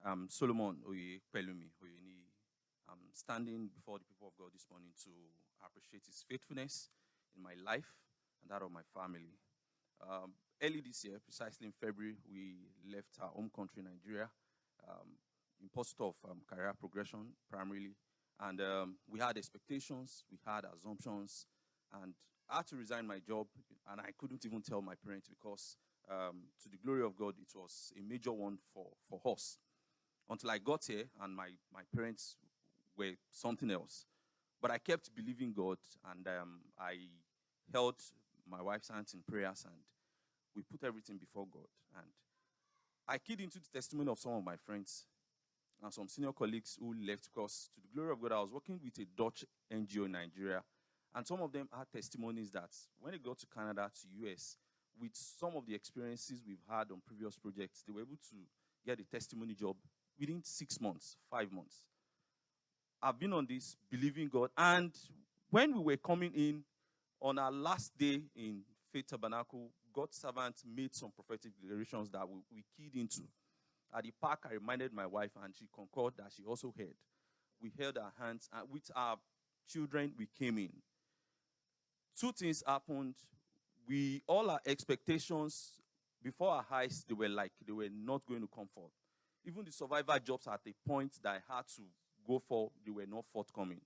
I'm Solomon Oye Pelumi Oyeni. I'm standing before the people of God this morning to appreciate His faithfulness in my life and that of my family. Early this year, precisely in February, we left our home country, Nigeria, in pursuit of career progression primarily. And we had expectations, we had assumptions, and I had to resign my job, and I couldn't even tell my parents because, to the glory of God, it was a major one for us. Until I got here, and my parents were something else. But I kept believing God, and I held my wife's hands in prayers, and we put everything before God. And I keyed into the testimony of some of my friends and some senior colleagues who left because, to the glory of God, I was working with a Dutch NGO in Nigeria. And some of them had testimonies that when they got to Canada, to US, with some of the experiences we've had on previous projects, they were able to get a testimony job within 6 months, 5 months. I've been on this, believing God. And when we were coming in on our last day in Faith Tabernacle, God's servant made some prophetic declarations that we keyed into. At the park, I reminded my wife, and she concurred that she also heard. We held our hands, and with our children, we came in. Two things happened. All our expectations before our eyes, they were not going to come forth. Even the survivor jobs at a point that I had to go for, they were not forthcoming.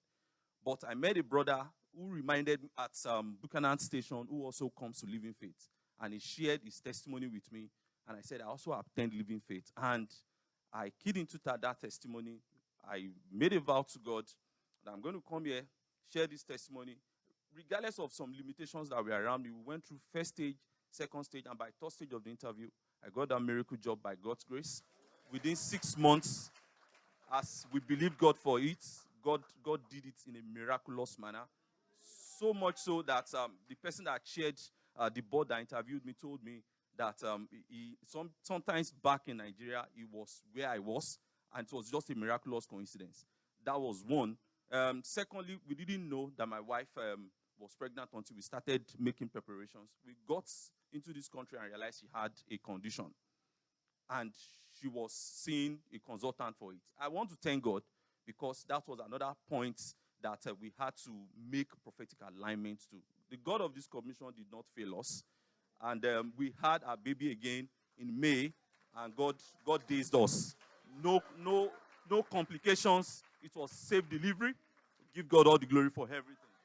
But I met a brother who reminded me at Buchanan Station, who also comes to Living Faith. And he shared his testimony with me. And I said, I also attend Living Faith. And I keyed into that testimony. I made a vow to God that I'm going to come here, share this testimony. Regardless of some limitations that were around me, we went through first stage, second stage, and by third stage of the interview, I got that miracle job by God's grace. Within 6 months, as we believed God for it, God did it in a miraculous manner. So much so that the person that chaired the board that interviewed me told me that sometimes back in Nigeria, he was where I was, and it was just a miraculous coincidence. That was one. Secondly, we didn't know that my wife was pregnant until we started making preparations. We got into this country and realized she had a condition, and she was seeing a consultant for it. I want to thank God because that was another point that we had to make prophetic alignments to. The God of this commission did not fail us. And we had our baby again in May, and God dazed us. No complications. It was safe delivery. Give God all the glory for everything.